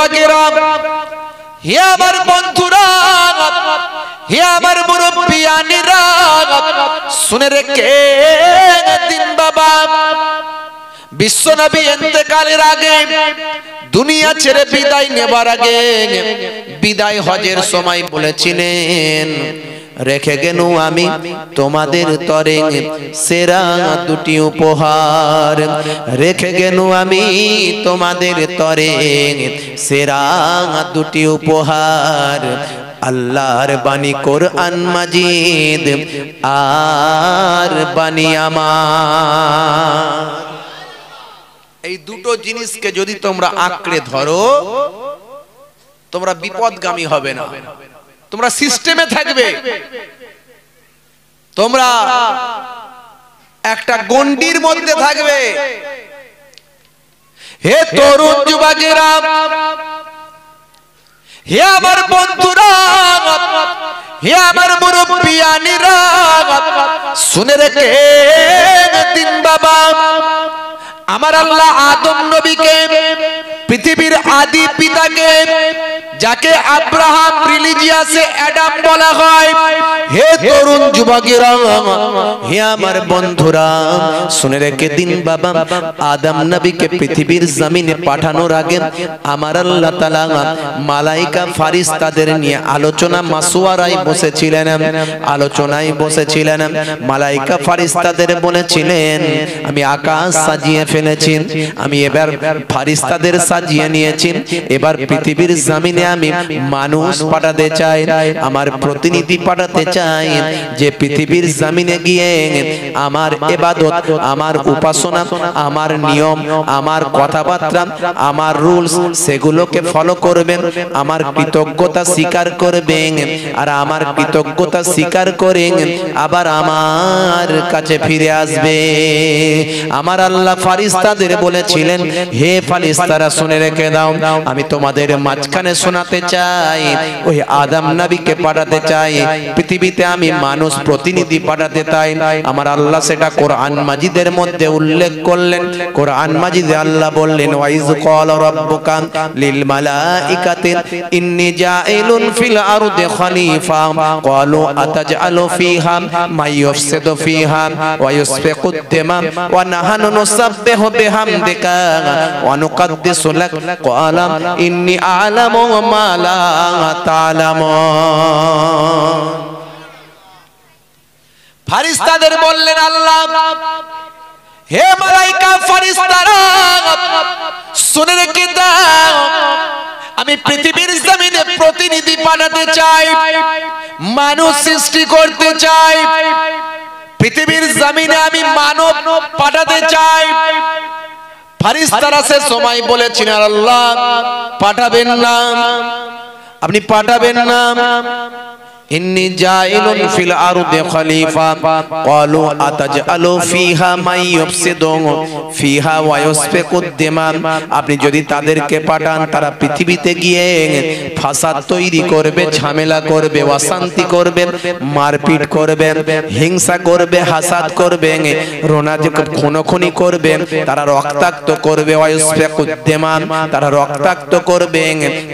যুবকেরা, হে আমার বন্ধুরা, হে আমার মুরব্বিয়ানিরা, শুনে রেখে দিন বাবা, বিশ্বনবী ইন্তেকালের আগে, দুনিয়া ছেড়ে বিদায় নেবার আগে, বিদায় হজের সময় বলেছিলেন, রেখে গেল আমি তোমাদের তরে সেরা দুটি উপহার, রেখে গেল আমি তোমাদের তরে সেরা দুটি উপহার, আল্লাহর বাণী কোরআন মাজিদ আর বাণী আমার। এই দুটো জিনিসকে যদি তোমরা আঁকড়ে ধরো, তোমরা বিপদগামী হবে না, তোমরা সিস্টেমে থাকবে, তোমরা একটা গণ্ডির মধ্যে থাকবে। হে তরুণ যুবকেরা, হে আমার বন্ধুরা, হে আমার মুরব্বিয়ানিরা, শুনে রেখে দিন বাবা, আমার আল্লাহ আদম নবীকে, পৃথিবীর আদি পিতাকে, যাকে আব্রাহাম রিলিজিয়াসে অ্যাডাম বলা হয়, হে তরুণ যুবকেরা, হে আমার বন্ধুরা, শুনে রেখে দিন বাবা, আদম নবীকে পৃথিবীর জমিনে পাঠানোর আগে আমার আল্লাহ তাআলা মালাইকা ফারিস্তাদের নিয়ে আলোচনা মাসওয়ারায় বসেছিলেন, আলোচনায় বসেছিলেন। মালাইকা ফারিস্তাদের বলেছিলেন, আমি আকাশ সাজিয়ে ফেলেছি, আমি এবার ফারিস্তাদের সাজিয়ে নিয়েছি, এবার পৃথিবীর জমিনে আমি মানুষ পাঠাতে চাই, আমার প্রতিনিধি পাঠাতে চাই, যে পৃথিবীর জমিনে গিয়ে আমার ইবাদত, আমার উপাসনা, আমার নিয়ম, আমার কথাবার্তা, আমার রুলস, সেগুলোকে ফলো করবেন, আমার কৃতজ্ঞতা স্বীকার করবেন, আর আমার কৃতজ্ঞতা স্বীকার করে আবার আমার কাছে ফিরে আসবে। আমার আল্লাহ ফারিস্তাদের বলেছিলেন, হে ফারিস্তারা শুনে রেখে দাও, আমি তোমাদের মাঝখানে শোনাতে চাই, ওই আদম নবীকে পাঠাতে চাই, পৃথিবীতে আমি মানুষ প্রতিনিধি পাঠাতে চাই। আমার আল্লাহ সেটা কোরআন মাজিদের মধ্যে উল্লেখ করলেন। কোরআন মাজিদে আল্লাহ বললেন, ওয়াইজ ক্বালা রাব্বুকা লিল মালাইকাতি ইন্নী জাইলুন ফিল আরদি খলিফা ক্বালু আতাজআলু ফিহা মান ইউফসিদু ফিহা ওয়া ইউসফিকুদ দিমা ওয়া নাহনু নুসাব্বিহু বিহামদিকা ওয়া নুকদ্দিসু লাক ক্বালা ইন্নী আ'লামু মা লা তা'লামুন। ফারিস্তাদের বললেন আল্লাহ, হে মালাইকা ফারিস্তারা, শুনে রেখে দাও, আমি পৃথিবীর জমিনে প্রতিনিধি পাঠাতে চাই, মানুষ সৃষ্টি করতে চাই, পৃথিবীর জমিনে আমি মানব পাঠাতে চাই। ফারিস্তারা সে সময় বলেছেন, আল্লাহ পাঠাবেন না, আপনি পাঠাবেন না, ইন্নী জাইলুন ফিল আরদি খলিফা ক্বালু আতাজআলু ফিহা মান ইউফসিদু ফিহা ওয়া ইউসফিকুদ দিমা, আপনি যদি তাদেরকে পাঠান, তারা পৃথিবীতে গিয়ে ফাসাদ তৈরি করবে, ঝামেলা করবে, অশান্তি করবে, মারপিট করবে, হিংসা করবে, হাসাদ করবে, রোনাজে খুনোখুনি করবে, তারা রক্তাক্ত করবে, ওয়া ইউসফিকুদ দিমা, তারা রক্তাক্ত করবে,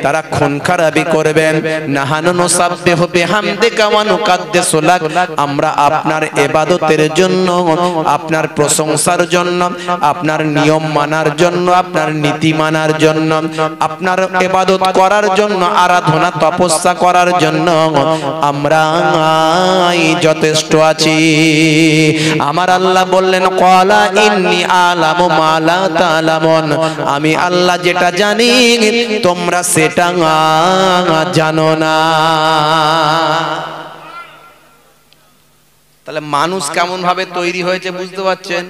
তারা খুন খারাপি করবেন। নাহানু নুসাব্বিহু বিহামদিকা ওয়া নুকদ্দিসু লাক, আমরা আপনার ইবাদতের জন্য, আপনার প্রশংসার জন্য, আপনার নিয়ম মানার জন্য, আপনার নীতি মানার জন্য, আপনার ইবাদত করার জন্য, আরাধনা তপস্যা করার জন্য আমরা যথেষ্ট আছি। আমার আল্লাহ বললেন, ক্বালা ইন্নী আ'লামু মা লা তা'লামুন, আমি আল্লাহ যেটা জানি তোমরা সেটা জানো না। তাহলে মানুষ কেমন ভাবে তৈরি হয়েছে বুঝতে পারছেন?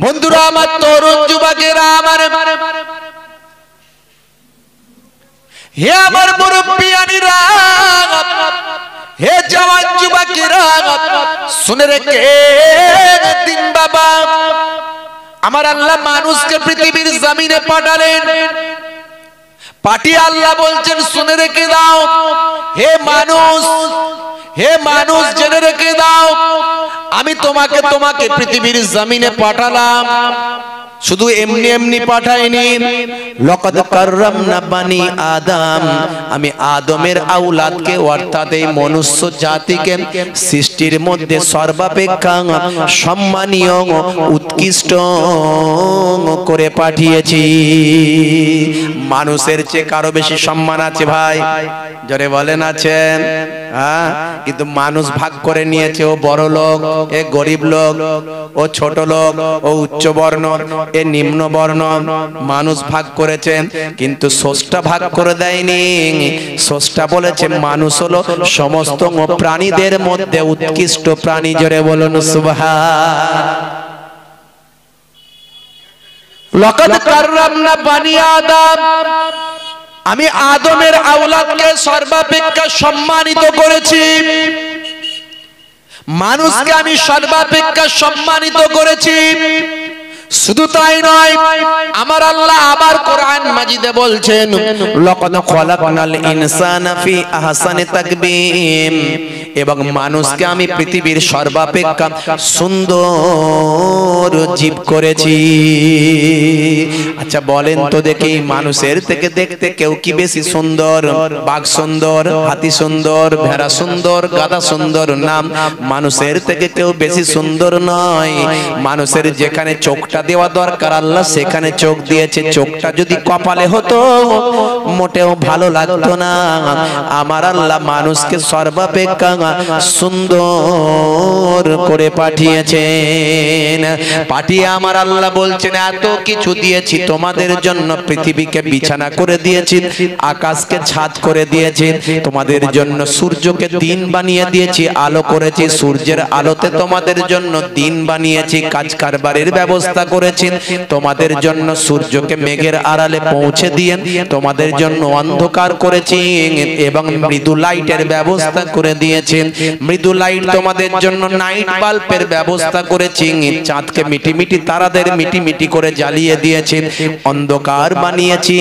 বন্ধুরা আমার, তরুণ যুবকেরা আমার, হে আমার মুরব্বিয়ানিরা, হে জওয়ান যুবকেরা, শুনে রেখে দিন বাবা, আমার আল্লাহ মানুষকে পৃথিবীর জমিনে পাঠালেন, পাঠিয়ে আল্লাহ বলছেন, শুনে রেখে দাও, হে মানুষ, হে মানুষ, জেনে রেখে দাও, আমি তোমাকে পৃথিবীর জমিনে পাঠালাম, শুধু এমনি এমনি পাঠাইনি, লাকাদ কাররামনা বানি আদম, আমি আদমের আওলাদকে অর্থাৎ এই মনুষ্য জাতিকে সৃষ্টির মধ্যে সর্বাপেক্ষা সম্মানীয় উৎকৃষ্ট করে পাঠিয়েছি। মানুষের চেয়ে কারো বেশি সম্মান আছে ভাই? জোরে বলেন আছেন? হ্যাঁ, কিন্তু মানুষ ভাগ করে নিয়েছে, ও বড় লোক, এ গরিব লোক, ও ছোট লোক, ও উচ্চ বর্ণ, এ নিম্ন বর্ণ, মানুষ ভাগ করেছেন, কিন্তু স্রষ্টা ভাগ করে দেয়নি। স্রষ্টা বলেছে মানুষ হলো সমস্ত প্রাণীদের মধ্যে উৎকৃষ্ট প্রাণী। জোরে বলুন সুবহান। লাকাদ কাররামনা বানি আদম, আমি আদমের আওলাদকে সর্বাপেক্ষা সম্মানিত করেছি। মানুষকে আমি সর্বাপেক্ষা সম্মানিত করেছি। শুধু তাই নয়, আমার আল্লাহ আবার কোরআন মাজিদে বলছেন, লাকাদ খালাকনাল ইনসানা ফি আহসানি তাকবীম, এবং মানুষকে আমি পৃথিবীর সর্বাপেক্ষা সুন্দর জীব করেছি। আচ্ছা বলেন তো দেখি, মানুষের থেকে দেখতে কেউ কি বেশি সুন্দর? বাঘ সুন্দর, হাতি সুন্দর, ভেড়া সুন্দর, গাধা সুন্দর? না, মানুষের থেকে কেউ বেশি সুন্দর নয়। মানুষের যেখানে চোখটা দেওয়া দরকার আল্লাহ সেখানে চোখ দিয়েছে। চোখটা যদি কপালে হতো মোটেও ভালো লাগতো না। আমার আল্লাহ মানুষকে সর্বাপেক্ষা সুন্দর করে পাঠিয়েছেন। পাঠিয়ে আমার আল্লাহ বলছেন, এত কিছু দিয়েছি তোমাদের জন্য, পৃথিবীকে বিছানা করে দিয়েছি, আকাশকে ছাদ করে দিয়েছি, তোমাদের জন্য সূর্যকে দিন বানিয়ে দিয়েছি, আলো করেছি, সূর্যের আলোতে তোমাদের জন্য দিন বানিয়েছি, কাজ কারবারের ব্যবস্থা করেছেন, তোমাদের জন্য সূর্যকে মেঘের আড়ালে পৌঁছে দিয়ে তোমাদের জন্য অন্ধকার করেছি এবং মৃদু লাইটের ব্যবস্থা করে দিয়েছেন। মৃদু লাইট তোমাদের জন্য নাইট বাল্বের ব্যবস্থা করেছি, চাঁদকে মিটি মিটি তারাদের মিটি মিটি করে জ্বালিয়ে দিয়েছেন, অন্ধকার বানিয়েছি,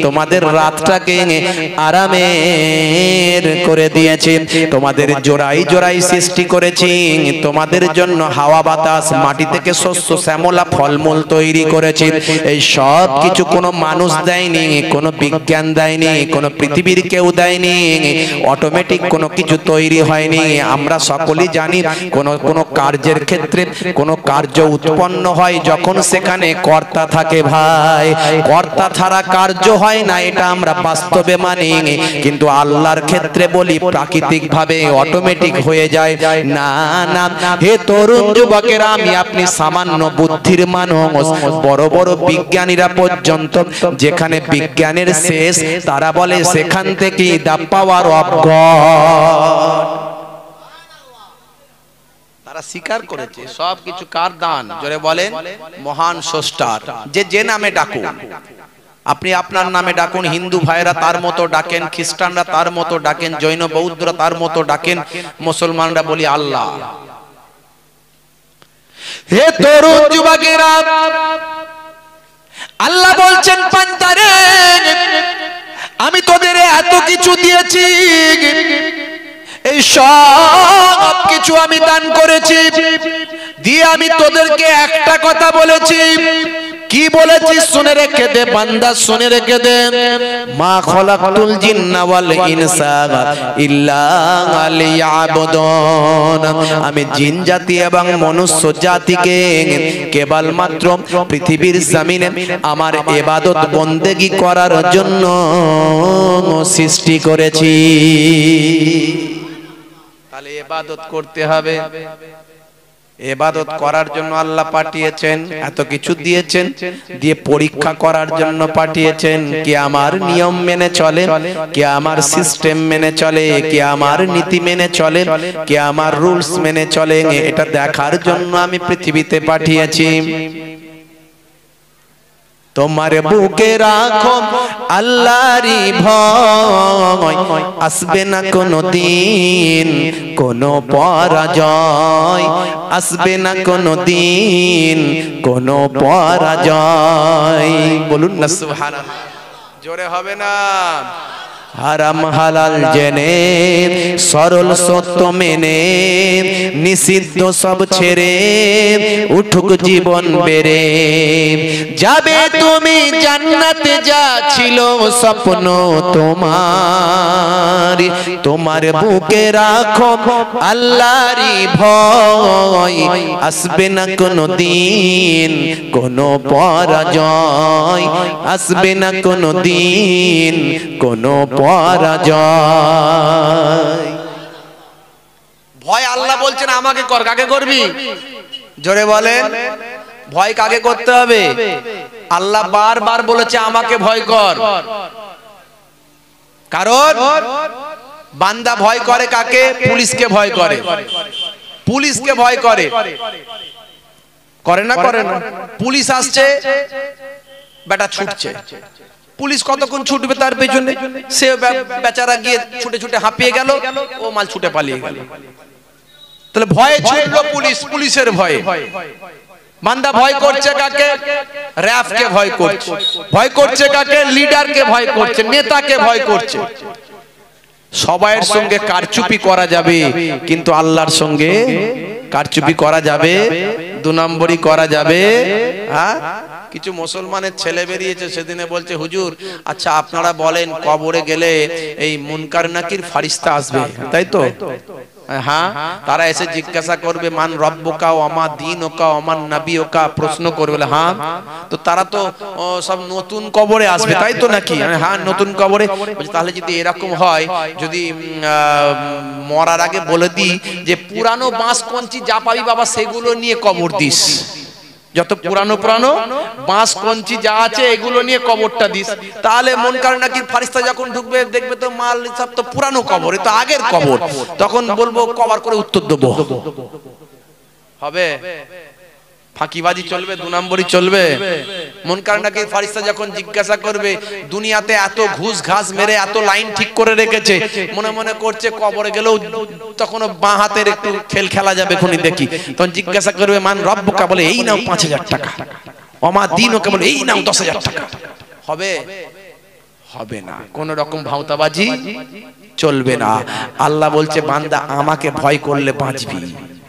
তোমাদের রাতটাকে আরামের করে দিয়েছেন, তোমাদের জোড়াই জোড়াই সৃষ্টি করেছি, তোমাদের জন্য হাওয়া বাতাস, মাটি থেকে শস্য শ্যামলা ফলমূল তৈরি করেছেন। এই সব কিছু কোনো মানুষ দেয়নি, কোনো বিজ্ঞান দেয়নি, কোনো পৃথিবীর কেউ দেয়নি, অটোমেটিক কোনো কিছু তৈরি হয়নি। আমরা সকলেই জানি কোনো কার্যের ক্ষেত্রে কোনো কার্য উৎপন্ন হয় যখন সেখানে কর্তা থাকে ভাই, কর্তা ছাড়া কার্য হয় না, এটা আমরা বাস্তবে মানি। কিন্তু আল্লাহর ক্ষেত্রে বলি প্রাকৃতিক ভাবে অটোমেটিক হয়ে যায়। না না, হে তরুণ যুবকেরা, আমি আপনি সামান্য বুদ্ধির মানুষ, বড় বড় বিজ্ঞানীরা পর্যন্ত যেখানে বিজ্ঞানের শেষ, তারা বলে সেখান থেকেই দা পাওয়ার অফ গড। তারা স্বীকার করেছে সব কিছু কার দান? জোরে বলেন, মহান স্রষ্টার। যে নামে ডাকুন, আপনি আপনার নামে ডাকুন, হিন্দু ভাইরা তার মতো ডাকেন, খ্রিস্টানরা তার মতো ডাকেন, জৈন বৌদ্ধরা তার মতো ডাকেন, মুসলমানরা বলি আল্লাহ। হে তরুণ যুবকেরা, আল্লাহ বলছেন পান্তারে, আমি তোদের এত কিছু দিয়েছি, এই সব কিছু আমি দান করেছি, দিয়ে আমি তোদেরকে একটা কথা বলেছি। কি বলেছি শুনে রেখে দে বান্দা, শুনে রেখে দে, মা খলাকতুল জিন্না ওয়াল ইনসা ইল্লা লিয়াবুদুন, আমি জিন জাতি এবং মনুষ্য জাতিকে কেবলমাত্র পৃথিবীর জমিনে আমার ইবাদত বন্দেগী করার জন্য সৃষ্টি করেছি। তাহলে ইবাদত করতে হবে, ইবাদত করার জন্য আল্লাহ পাঠিয়েছেন, এত কিছু দিয়েছেন, দিয়ে পরীক্ষা করার জন্য পাঠিয়েছেন। কে আমার নিয়ম মেনে চলে, কে আমার সিস্টেম মেনে চলে, কে আমার নীতি মেনে চলে, কে আমার রুলস মেনে চলে, এটা দেখার জন্য আমি পৃথিবীতে পাঠিয়েছি। তোমার বুকে রাখো আল্লাহরই ভয়, আসবে না কোনো দিন কোনো পরাজয়, আসবে না কোনো দিন কোনো পরাজয়। বলুন না সুবহানাল্লাহ, জোরে হবে না? হারাম হালাল জেনে সরল সত্য মেনে নিষিদ্ধ সব ছেড়ে উঠুক জীবন বেড়ে যাবে তুমি জান্নাতে যা ছিল স্বপ্ন তোমার তোমার বুকে রাখো আল্লাহরই ভয় আসবে না কোনো দিন কোনো পরাজয় আসবে না কোনো দিন কোনো পরাজয় ভয় আল্লাহ বলছেন আমাকে কর কাকে করবি জোরে বলেন ভয় কাকে করতে হবে আল্লাহ বারবার বলেছে আমাকে ভয় কর কারণ বান্দা ভয় করে কাকে পুলিশকে ভয় করে পুলিশকে ভয় করে করে না করে না পুলিশ আসছে বেটা ছুটছে পুলিশ কতক্ষণ ছুটবে তার পেছনে সে বেচারা গিয়ে ছুটে ছুটে হাঁপিয়ে গেল ও মাল ছুটে পালিয়ে গেল তাহলে ভয়ে ছুটলো পুলিশ পুলিশের ভয়ে বান্দা ভয় করছে কাকে র‍্যাফকে ভয় করছে ভয় করছে কাকে লিডারকে ভয় করছে নেতাকে ভয় করছে সবাইয়ের সঙ্গে কারচুপি করা যাবে কিন্তু আল্লাহর সঙ্গে কারচুপি করা যাবে দু নম্বরই করা যাবে হ্যাঁ কিছু মুসলমানের ছেলে বেরিয়েছে সেদিনে বলছে হুজুর আচ্ছা আপনারা বলেন কবরে গেলে এই মুনকার নাকির ফেরেশতা আসবে তাই তো হ্যাঁ তারা এসে জিজ্ঞাসা করবে মান রব্বুকা ওয়া মা দীনুকা ওয়া মান নাবিয়ুকা প্রশ্ন করবে হ্যাঁ তো তারা তো সব নতুন কবরে আসবে তাই তো নাকি হ্যাঁ নতুন কবরে তাহলে যদি এরকম হয় যদি মরার আগে বলে দিই যে পুরানো বাঁশ কঞ্চি যা পাবি বাবা সেগুলো নিয়ে কবর দিস যত পুরানো পুরানো বাঁশ কঞ্চি যা আছে এগুলো নিয়ে কবরটা দিস তাহলে মুনকার নাকির ফেরেশতা যখন ঢুকবে দেখবে তো মাল সব তো পুরানো কবর এ তো আগের কবর তখন বলবো কভার করে উত্তর দেব হবে ফাঁকিবাজি চলবে দু নম্বরই চলবে মুনকার নাকির ফেরেশতা যখন জিজ্ঞাসা করবে দুনিয়াতে এত ঘুষ ঘাস মেরে এত লাইন ঠিক করে রেখেছে মনে মনে করছে কবরে গেলেও তখন বাঁ হাতের একটু খেলা যাবে খুনি দেখি তখন জিজ্ঞাসা করবে মান রব্বুকা বলে এই নাও 5000 টাকা ওমা দীনুকা বলে এই নাও 10000 টাকা হবে হবে না কোন রকম ভাওতাবাজি চলবে না আল্লাহ বলছে বান্দা আমাকে ভয় করলে বাঁচবি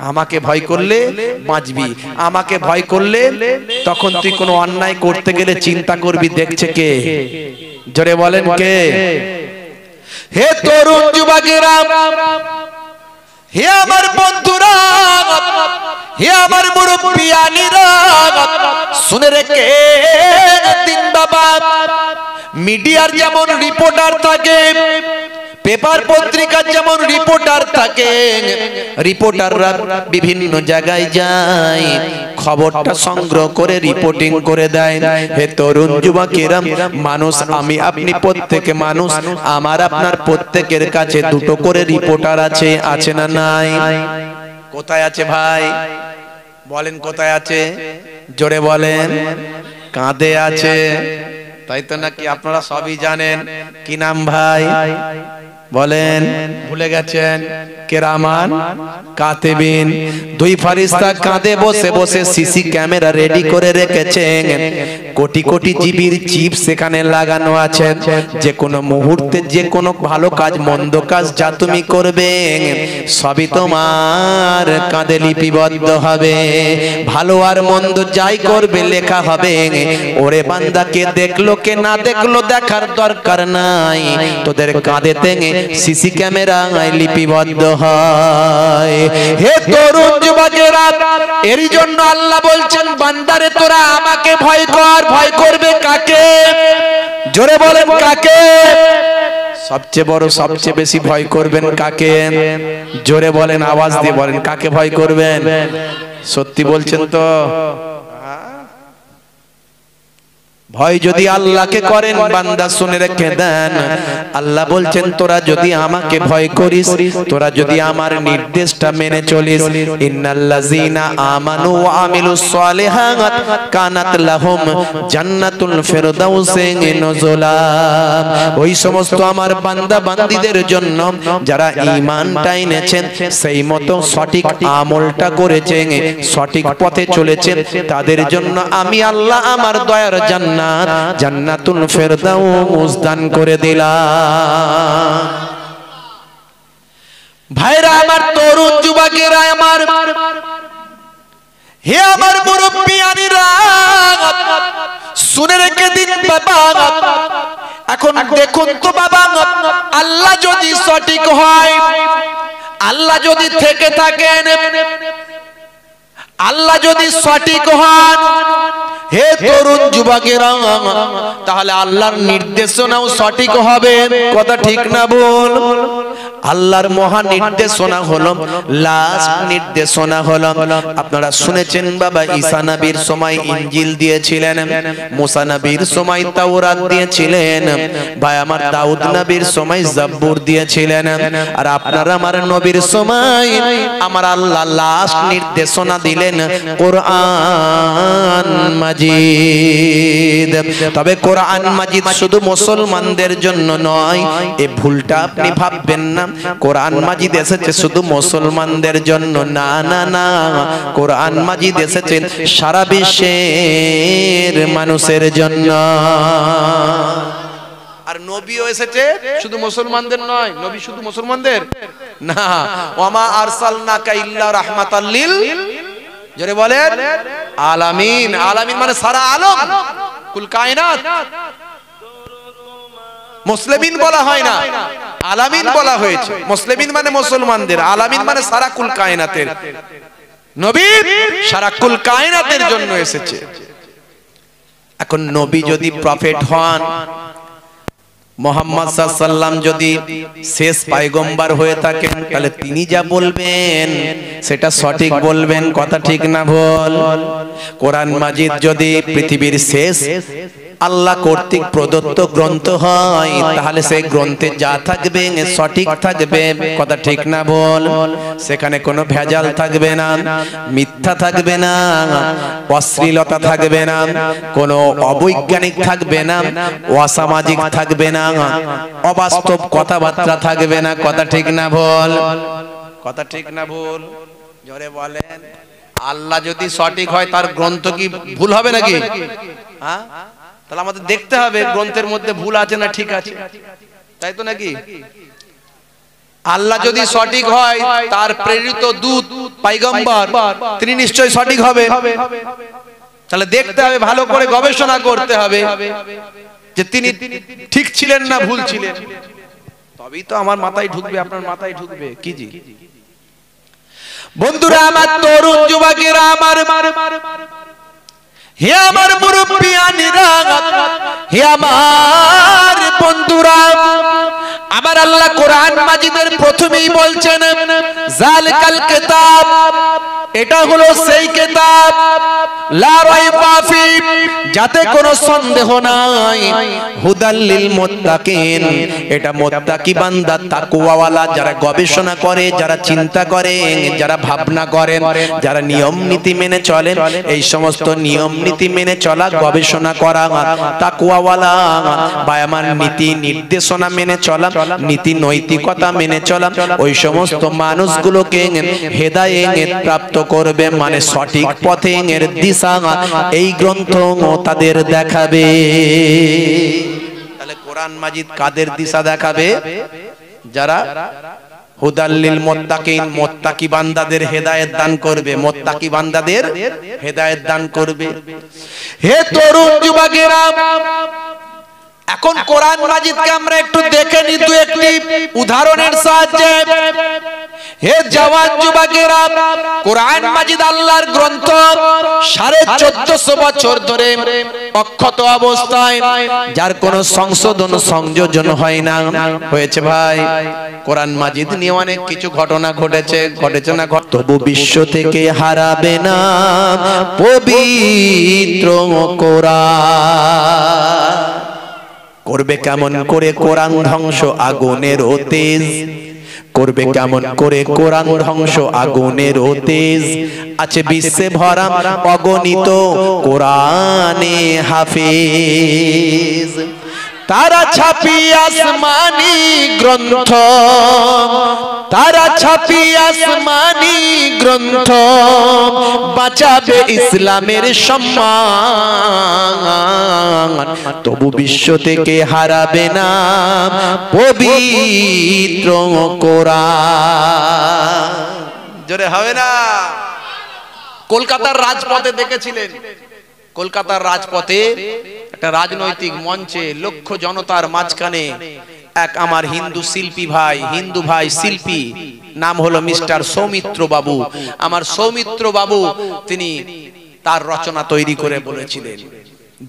আমাকে ভয় করলে বাঁচবি আমাকে ভয় করলে তখন তুই কোনো অন্যায় করতে গেলে চিন্তা করবি দেখছে কে জোরে বলেন কে হে তরুণ যুবকেরা হে আমার বন্ধুরা হে আমার মুরব্বিয়ানিরা শুনে রেখে দিন বাবা মিডিয়ার যেমন রিপোর্টার থাকে পেপার পত্রিকার যেমন রিপোর্টার থাকে রিপোর্টাররা বিভিন্ন জায়গায় যায় খবরটা সংগ্রহ করে রিপোর্টিং করে দেয় হে তরুণ যুবকেরা মানুষ আমি আপনি প্রত্যেকে মানুষ আমার আপনার প্রত্যেকের কাছে দুটো করে রিপোর্টার আছে আছে না নাই কোথায় আছে ভাই বলেন কোথায় আছে জোরে বলেন কাঁধে আছে তাই তো নাকি আপনারা সবই জানেন কি নাম ভাই বলেন ভুলে গেছেন কেরামান কাতিবিন দুই ফেরেশতা কাঁধে বসে বসে সিসি ক্যামেরা রেডি করে রেখেছেন কোটি কোটি জিবির চিপ সেখানে লাগানো আছে যে কোনো মুহূর্তে যে কোনো ভালো কাজ মন্দ কাজ যা তুমি করবে সবই তোমার কাঁধে লিপিবদ্ধ হবে ভালো আর মন্দ যাই করবে লেখা হবে ওরে বান্দা কে দেখলো কে না দেখলো দেখার দরকার নাই তোদের কাঁধেতে সিসি ক্যামেরায় লিপিবদ্ধ হয় হে তরুণ যুবকেরা এর জন্য আল্লাহ বলছেন বান্দারে তোরা আমাকে ভয় কর ভয় করবে কাকে জোরে বলেন কাকে সবচেয়ে বড় সবচেয়ে বেশি ভয় করবেন কাকে জোরে বলেন আওয়াজ দিয়ে বলেন কাকে ভয় করবেন সত্যি বলছেন তো ভয় যদি আল্লাহকে করেন বান্দা শুনে রেখে দেন আল্লাহ বলছেন তোরা যদি আমাকে ভয় করিস তোরা যদি আমার নির্দেশটা মেনে চলিস ইন্নাল্লাযীনা আমানু ওয়া আমিলুস সালিহাত কানাত লাহুম জান্নাতুল ফিরদাউসি নুজুলা ওই সমস্ত আমার বান্দা বান্দীদের জন্য যারা ঈমানটা এনেছেন সেই মতো সঠিক আমলটা করেছেন সঠিক পথে চলেছেন তাদের জন্য আমি আল্লাহ আমার দয়ার জান্নাত জান্নাত জান্নাতুল ফেরদাউস দান করে দিলাম। ভাইরা আমার, তরুণ যুবকেরা আমার, হে আমার মুরব্বিয়ানিরা, শুনে রেখে দিন বাবা। এখন দেখুন তো বাবা, আল্লাহ যদি সঠিক হয়, আল্লাহ যদি থেকে থাকেন, আল্লাহ যদি সঠিক হন, হে তরুণ যুবকেরা, তাহলে আল্লাহর নির্দেশনাও সঠিক হবে। কথা ঠিক না বল? আল্লাহর মহা নির্দেশনা হলো, লাস্ট নির্দেশনা হলো, আপনারা শুনেছেন বাবা, ঈসা নবীর সময় ইনজিল দিয়েছিলেন, মুসা নবীর সময় তাওরাত দিয়েছিলেন, ভাই আমার দাউদ নবীর সময় জাবুর দিয়েছিলেন, আর আপনারা আমার নবীর সময় আমার আল্লাহ লাস্ট নির্দেশনা দিলেন কোরআন মাজিদ। তবে কোরআন মাজিদ শুধু মুসলমানদের জন্য নয়, এই ভুলটা আপনি ভাববেন না। কোরআন মাজিদ এসেছে শুধু মুসলমানদের জন্য না, না, না। কোরআন মাজিদ এসেছে সারা বিশ্বের মানুষের জন্য। আর নবীও এসেছে শুধু মুসলমানদের নয়। নবী শুধু মুসলমানদের না, ওয়ামা আরসালনাকা ইল্লা রাহমাতাল লিল, জোরে বলেন, আলামিন। আলামিন মানে সারা আলম, কুল কায়নাত। মুসলিমিন বলা হয় না, আলামিন বলা হয়েছে। মুসলিমিন মানে মুসলমানদের, আলামিন মানে সারা কুল কায়নাতের। নবী সারা কুল কায়নাতের জন্য এসেছে। এখন নবী যদি প্রফেট হন, মুহাম্মদ সাল্লাল্লাহু আলাইহি ওয়াসাল্লাম যদি শেষ পয়গম্বর হয়ে থাকেন, তাহলে তিনি যা বলবেন সেটা সঠিক বলবেন। কথা ঠিক না বল? কোরআন মাজিদ যদি পৃথিবীর শেষ আল্লাহ কর্তৃক প্রদত্ত গ্রন্থ হয়, তাহলে সেই গ্রন্থে যা থাকবে সঠিক থাকবে। কথা ঠিক না বল? সেখানে কোনো ভেজাল থাকবে না, মিথ্যা থাকবে না, অশ্লীলতা থাকবে না, কোনো অবৈজ্ঞানিক থাকবে না, অসামাজিক থাকবে না, অবাস্তব কথাবার্তা থাকবে না। কথা ঠিক না বল? কথা ঠিক না বল? জোরে বলেন। আল্লাহ যদি সঠিক হয়, তার গ্রন্থ কি ভুল হবে নাকি? হ্যাঁ, তাহলে আমাদের দেখতে হবে গ্রন্থের মধ্যে ভুল আছে না ঠিক আছে, তাই তো নাকি? আল্লাহ যদি সঠিক হয়, তার প্রেরিত দূত পয়গম্বর তিনি নিশ্চয়ই সঠিক হবে। তাহলে দেখতে হবে, ভালো করে গবেষণা করতে হবে যে তিনি ঠিক ছিলেন না ভুল ছিলেন, তবেই তো আমার মাথায় ঢুকবে, আপনার মাথায় ঢুকবে। কি জি বন্ধুরা আমার, তরুণ যুবকেরা আমার, হে আমার মুরব্বিয়ানিরা, হে আমার বন্ধুরা, আমার আল্লাহ কোরআন মাজিদের প্রথমেই বলছেন যালিকাল কিতাব, এটা হলো সেই কিতাব লা রাইবা ফি, যাতে কোনো সন্দেহ নাই, হুদাল লিল মুত্তাকিন, এটা মুত্তাকি বান্দা, তাকওয়াওয়ালা, যারা গবেষণা করে, যারা চিন্তা করে, যারা ভাবনা করেন, যারা নিয়ম নীতি মেনে চলেন, এই সমস্ত নিয়ম নীতি মেনে চলা, গবেষণা করা, তাকওয়াওয়ালা বা আমার নীতি নির্দেশনা মেনে চলা, নীতি নৈতিকতা মেনে চলা, ওই সমস্ত মানুষগুলোকে হেদায়েত প্রাপ্ত করবে, মানে সঠিক পথে এর দিশা এই গ্রন্থ তাদের দেখাবে। তাহলে কোরআন মাজিদ কাদের দিশা দেখাবে? যারা হুদাল লিল মুত্তাকিন, মুত্তাকি বান্দাদের হেদায়েত দান করবে, মুত্তাকি বান্দাদের হেদায়েত দান করবে। হে তরুণ যুবকেরা, এখন কোরআন মাজিদকে আমরা একটু দেখে নিই দু একটি উদাহরণের সাহায্যে। হে জওয়ান যুবকেরা, কোরআন মাজিদ আল্লাহর গ্রন্থ 1450 বছর ধরে অক্ষত অবস্থায়, যার কোনো সংশোধন সংযোজন হয় না। হয়েছে ভাই, কোরআন মাজিদ নিয়ে অনেক কিছু ঘটনা ঘটেছে, ঘটেছে না? তবু বিশ্ব থেকে হারাবে না পবিত্র কোরআন। করবে কেমন করে কোরআন ধ্বংস আগুনের তেজ, করবে কেমন করে কোরআন ধ্বংস আগুনের তেজ, আছে বিশ্বে ভরা অগণিত কোরআনে হাফেজ। তারা ছাপি আসমানি গ্রন্থ, তারা ছাপি আসমানি গ্রন্থ, বাঁচাবে ইসলামের সম্মান, তবু বিশ্ব থেকে হারাবে না পবিত্র কোরআন। জোরে হবে না? কলকাতার রাজপথে দেখেছিলেন, কলকাতার রাজপথে একটা রাজনৈতিক মঞ্চে লক্ষ জনতার মাঝখানে এক আমার হিন্দু শিল্পী ভাই, হিন্দু ভাই শিল্পী, নাম হলো মিস্টার সৌমিত্র বাবু। আমার সৌমিত্র বাবু তিনি তার রচনা তৈরি করে বলেছিলেন,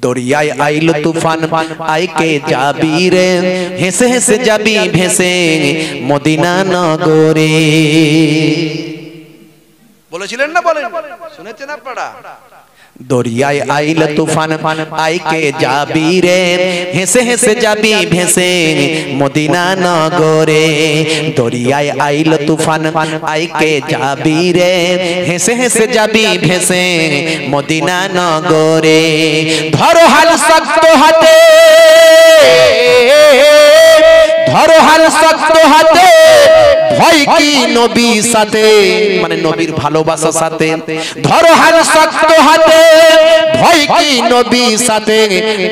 দরিয়ায় আইলো তুফান আইকে যাবি রে, হেসে হেসে যাবি ভেসে মদিনা নগরে। বলেছিলেন না? বলেন, শুনেছেন আপনারা? দরিয়ায় আইল তুফান আইকে যাবি রে, হেসে হেসে যাবি ভেসে মদিনা নগরে। দরিয়ায় আইল তুফান আইকে যাবি রে, হেসে হেসে যাবি ভেসে মদিনা নগরে। ধরো হাল শক্ত হাতে, ধরো হাল শক্ত হাতে, ভয় কি নবী সাথে, মানে নবীর ভালোবাসা সাথে। ধরো হাল শক্ত হাতে, ভয় কি নবী সাথে,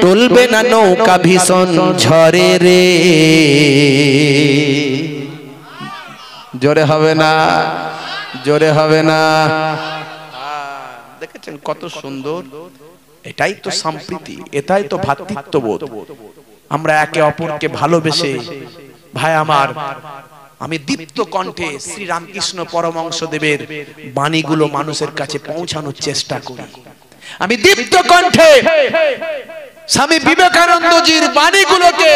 টলবে না নৌকা ভীষণ ঝড়ে রে। জোরে হবে না? জোরে হবে না? দেখেছেন কত সুন্দর? এটাই তো সম্প্রীতি, এটাই তো ভ্রাতৃত্ববোধ। আমরা একে অপরকে ভালোবেসে, ভাই আমার, আমি দীপ্ত কণ্ঠে শ্রী রামকৃষ্ণ পরমহংসদেবের বাণীগুলো মানুষের কাছে পৌঁছানোর চেষ্টা করি। আমি দীপ্ত কণ্ঠে স্বামী বিবেকানন্দজির বাণীগুলোকে,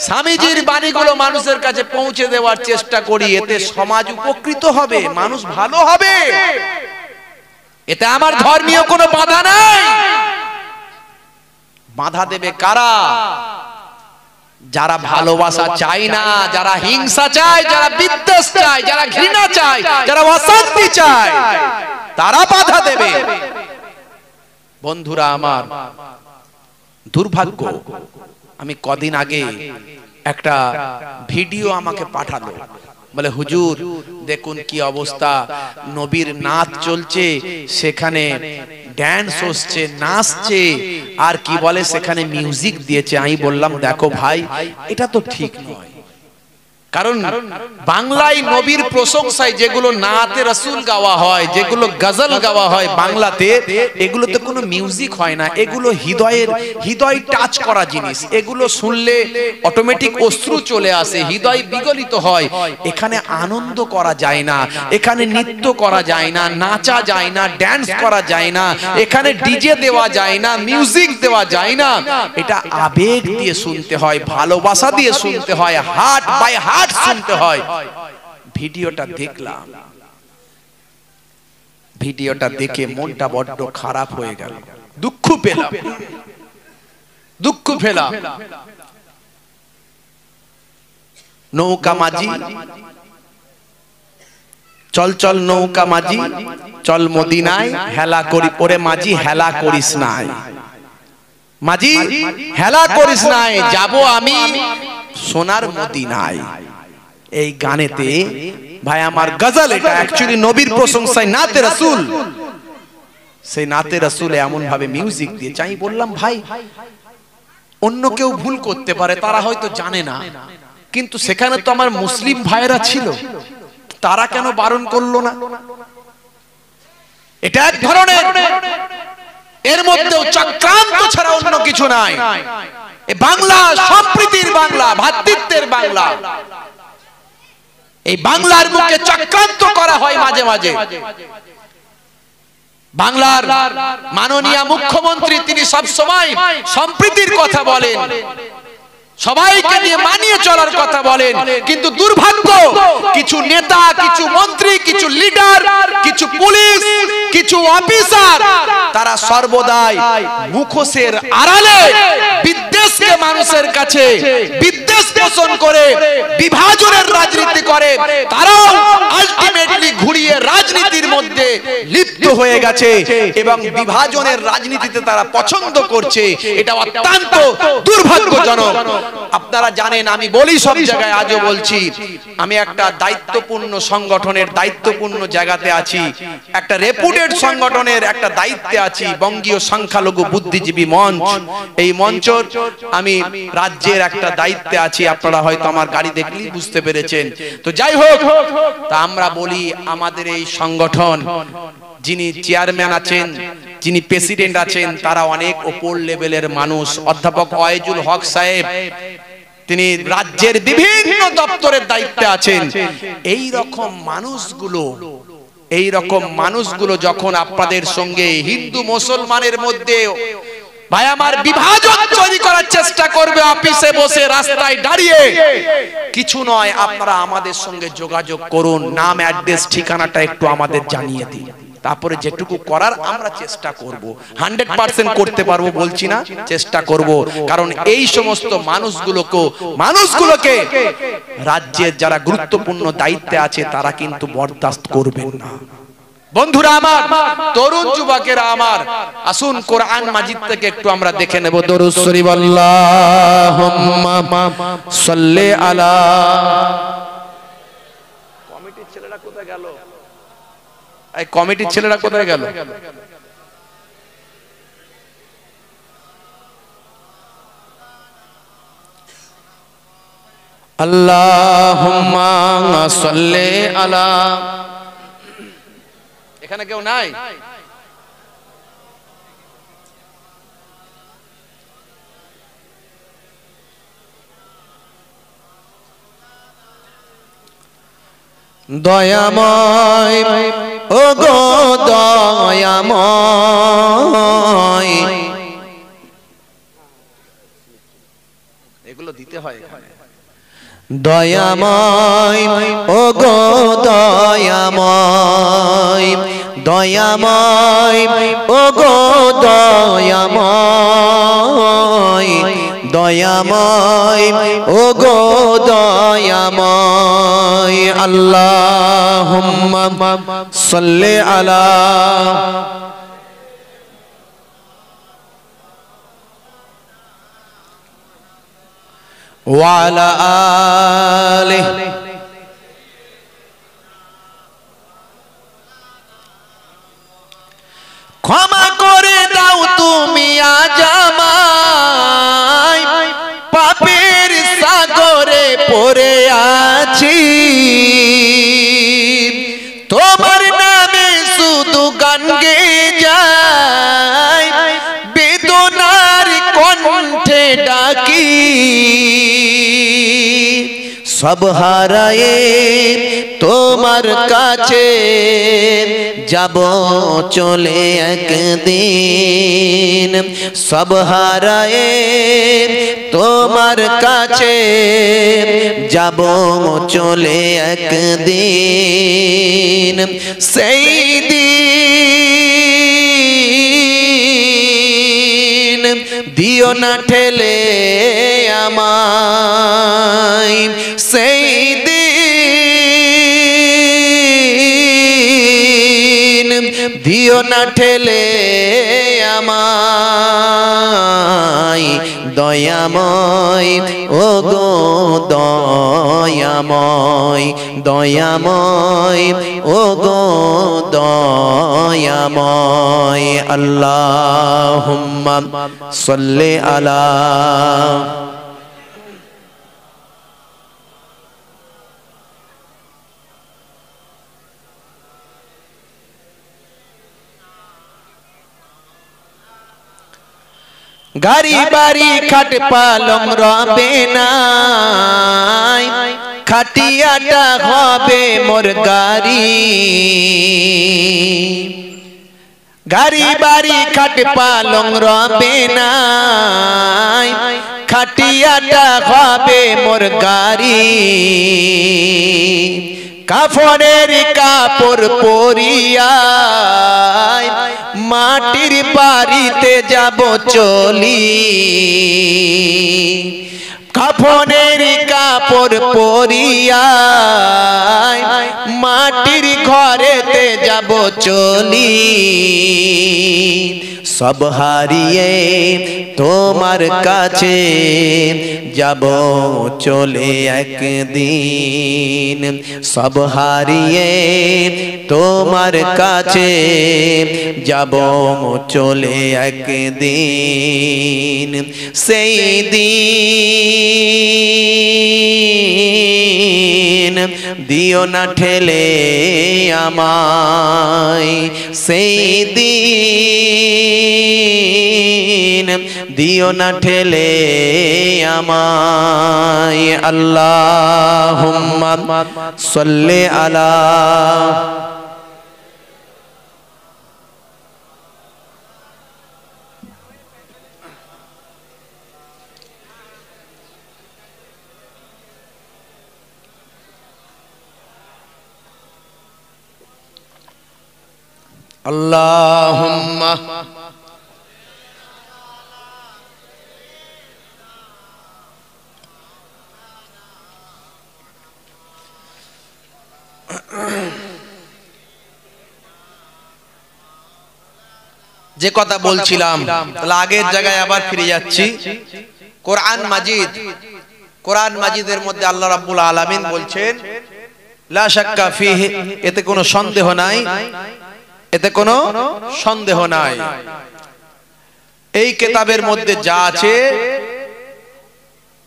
স্বামীজির বাণীগুলো মানুষের কাছে পৌঁছে দেওয়ার চেষ্টা করি। এতে সমাজ উপকৃত হবে, মানুষ ভালো হবে। এতে আমার ধর্মীয় কোনো বাধা নাই। বাধা দেবে কারা? যারা ভালোবাসা চায় না, যারা হিংসা চায়, যারা বিদ্বেষ চায়, যারা ঘৃণা চায়, যারা অশান্তি চায়, তারা বাধা দেবে। বন্ধুরা আমার, দুর্ভাগ্য, আমি কদিন আগে একটা ভিডিও আমাকে পাঠালো, বলে হুজুর দেখুন কি অবস্থা, নবীর নাচ চলছে, সেখানে ড্যান্স হচ্ছে, নাচছে, আর কি বলে সেখানে মিউজিক দিয়েছে। আমি বললাম দেখো ভাই, এটা তো ঠিক নয়। কারণ বাংলায় নবীর প্রশংসায় যেগুলো নাতে রাসূল গাওয়া হয়, যেগুলো গজল গাওয়া হয় বাংলাতে, এগুলোতে কোনো মিউজিক হয় না। এগুলো হৃদয় টাচ করা জিনিস। এগুলো শুনলে অটোমেটিক অশ্রু চলে আসে, হৃদয় বিগলিত হয়। এখানে আনন্দ করা যায় না, এখানে নৃত্য করা যায় না, নাচা যায় না, ড্যান্স করা যায় না, এখানে ডিজে দেওয়া যায় না, মিউজিক দেওয়া যায় না। এটা আবেগ দিয়ে শুনতে হয়, ভালোবাসা দিয়ে শুনতে হয়, হার্ট বাই হার্ট শুনতে হয়। ভিডিওটা দেখলাম, ভিডিওটা দেখে মনটা বড্ড খারাপ হয়ে গেল, দুঃখ পেলাম, দুঃখ পেলাম। নৌকা মাঝি, চল চল নৌকা মাঝি, চল মদিনায় হেলা করি, ওরে মাঝি হেলা করিস নাই, মাঝি হেলা করিস নাই, যাব আমি সোনার মদিনায়। এই গানেতে ভাই আমার গজল, এটা অ্যাকচুয়ালি নবীর প্রশংসায় নাতে রাসূল, সেই নাতে রাসূলে এমন ভাবে মিউজিক দিয়ে চাই। বললাম ভাই, অন্য কেউ ভুল করতে পারে, তারা হয়তো জানে না, কিন্তু সেখানে তো আমার মুসলিম ভাইরা ছিল, তারা কেন বারণ করলো না? এটা এক ধরনের, এর মধ্যেও চক্রান্ত ছাড়া অন্য কিছু নাই। বাংলা সম্প্রীতির বাংলা, ভ্রাতৃত্বের বাংলা। এই বাংলার মুখে চক্রান্ত করা হয় মাঝে মাঝে। বাংলার মাননীয় মুখ্যমন্ত্রী তিনি সব সময় সম্প্রীতির কথা বলেন, সবাইকে নিয়ে মানিয়ে চলার কথা বলেন, কিন্তু দুর্ভাগ্য কিছু নেতা, কিছু মন্ত্রী, কিছু লিডার, কিছু পুলিশ, কিছু অফিসার, তারা সর্বদাই মুখোশের আড়ালে বিদ্বেষ দেশকে মানুষের কাছে বিদ্বেষ পোষণ করে বিভাজনের রাজনীতি করে, তারাও আলটিমেটলি ঘুরিয়ে রাজনীতির মধ্যে লিপ্ত হয়ে গেছে এবং বিভাজনের রাজনীতিতে তারা পছন্দ করছে। এটা অত্যন্ত দুর্ভাগ্যজনক। আপনারা জানেন, আমি বলি সব জায়গায়, আজও বলছি, আমি একটা দায়িত্বপূর্ণ সংগঠনের দায়িত্বপূর্ণ জায়গাতে আছি, একটা রেপুটেড সংগঠনের একটা দায়িত্বে আছি, বঙ্গীয় সংখ্যালঘু বুদ্ধিজীবী মঞ্চ। এই মঞ্চ আমি রাজ্যের একটা দায়িত্বে আছি। আপনারা হয়তো আমার গাড়ি দেখলেই বুঝতে পেরেছেন। তো যাই হোক, তা আমরা বলি আমাদের এই সংগঠন যিনি চেয়ারম্যান আছেন, যিনি প্রেসিডেন্ট আছেন, তারা অনেক ওপর লেভেলের মানুষ। অধ্যাপক ওয়াইজুল হক সাহেব, তিনি রাজ্যের বিভিন্ন দপ্তরের দায়িত্বে আছেন। এই রকম মানুষগুলো যখন আপনাদের সঙ্গে হিন্দু মুসলমানের মধ্যে ভাই আমার বিভাজন তৈরি করার চেষ্টা করবে, অফিসে বসে রাস্তায় দাঁড়িয়ে, কিছু নয়, আপনারা আমাদের সঙ্গে যোগাযোগ করুন, নাম অ্যাড্রেস ঠিকানাটা একটু আমাদের জানিয়ে দিন, তারপরে যেটুকু করার আমরা চেষ্টা করব। 100% করতে পারবো বলছি না, চেষ্টা করব। কারণ এই সমস্ত মানুষগুলোকে রাজ্যের যারা গুরুত্বপূর্ণ দায়িত্বে আছে তারা কিন্তু বরদাস্ত করবেন না। বন্ধুরা আমার, তরুণ যুবকেরা আমার, আসুন কোরআন মাজিদ থেকে একটু আমরা দেখে নেব দরুদ শরীফ। আল্লাহুম্মা সাল্লি আলা। কমিটির ছেলেরা কোথায় গেল? এই কমিটির ছেলেরা কোথায় গেল? আল্লাহুম্মা সাল্লি আলা। এখানে কেউ নাই? দয়াময় ও গো দয়াময়, এগুলো দিতে হয় এখানে। দয়াময় ও গো দয়াময়, দয়াময় ও গো দয়াময়, দয়াময় ও গো দয়াময়। আল্লাহুম্মা সাল্লি আলা। ওয়ালা আলিহি। ক্ষমা করে দাও তুমি আজ আমায়, পাপের সাগরে পড়ে আছি, তোমার নামে শুধু গান গেয়ে যায়, বেদনার কণ্ঠে ডাকি, সব হারায়ে তোমার কাছে যাব চলে একদিন, সব হারায়ে তোমার কাছে যাব চলে একদিন, সেই দিন দিও না ঠেলে আমায়, সেই দিন দিও না ঠেলে আমায়, দয়াময় ও গো দয়াময়, দয়াময় ও গো দয়াময়। আল্লাহুম্মা সাল্লি আলা। গাড়ি বাড়ি খাট পালং রবে নাই, খাটিয়াটা হবে মোর গাড়ি, গাড়ি বাড়ি খাট পালং রবে নাই, খাটিয়াটা হবে মোর গাড়ি, কাফনের কাপড় পরিয়া মাটির বাড়িতে যাব চলি কাফনের কাপড় পরিয়া মাটির ঘরেতে যাব চলি সব হারিয়ে তোমার কাছে যাব চলে একদিন সব হারিয়ে তোমার কাছে যাব চলে একদিন সেই দিন দিও না ঠেলে আমায় সেই দিন দিও না ঠেলে আমায় আল্লাহুম্মা সাল্লি আলা আল্লাহুম্মা যে কথা বলছিলাম তাহলে আগের জায়গায় আবার ফিরে যাচ্ছি কোরআন মাজিদ কোরআন মাজিদের মধ্যে আল্লাহ রাব্বুল আলামিন বলছেন লা শাক্কা ফিহি এতে কোনো সন্দেহ নাই এতে কোনো সন্দেহ নাই এই কিতাবের মধ্যে যা আছে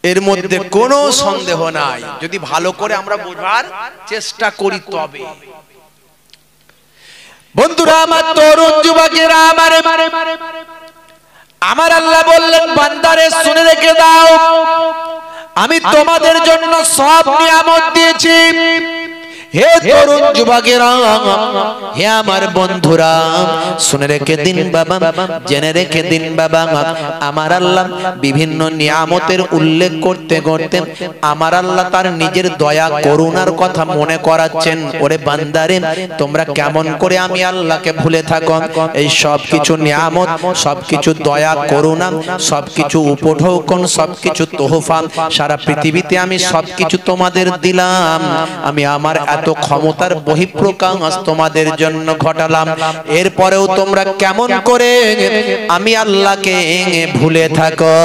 এর মধ্যে কোনো সন্দেহ নাই যদি ভালো করে আমরা বোঝার চেষ্টা করি তবে বন্ধুরা আমার তরুণ যুবকেরা আমার আল্লাহ বললেন বান্দারে শুনে রেখে দাও আমি তোমাদের জন্য সব নিয়ামত দিয়েছি হে তরুণ যুবকেরা হে আমার বন্ধুরা শুনে রেখে দিন বাবা জেনে রেখে দিন বাবা আমার আল্লাহ বিভিন্ন নিয়ামতের উল্লেখ করতে করতে আমার আল্লাহ তার নিজের দয়া করুণার কথা মনে করাচ্ছেন ওরে বান্দারে তোমরা কেমন করে আমি আল্লাহকে ভুলে থাকো এই সব কিছু নিয়ামত সব কিছু দয়া করুণা সব কিছু উপঢৌকন সব কিছু তোহফা সারা পৃথিবীতে আমি সব কিছু তোমাদের দিলাম আমি আমার এত ক্ষমতার বহিঃপ্রকাশ তোমাদের জন্য ঘটালাম এরপরেও তোমরা কেমন করে আমি আল্লাহকে ভুলে থাকো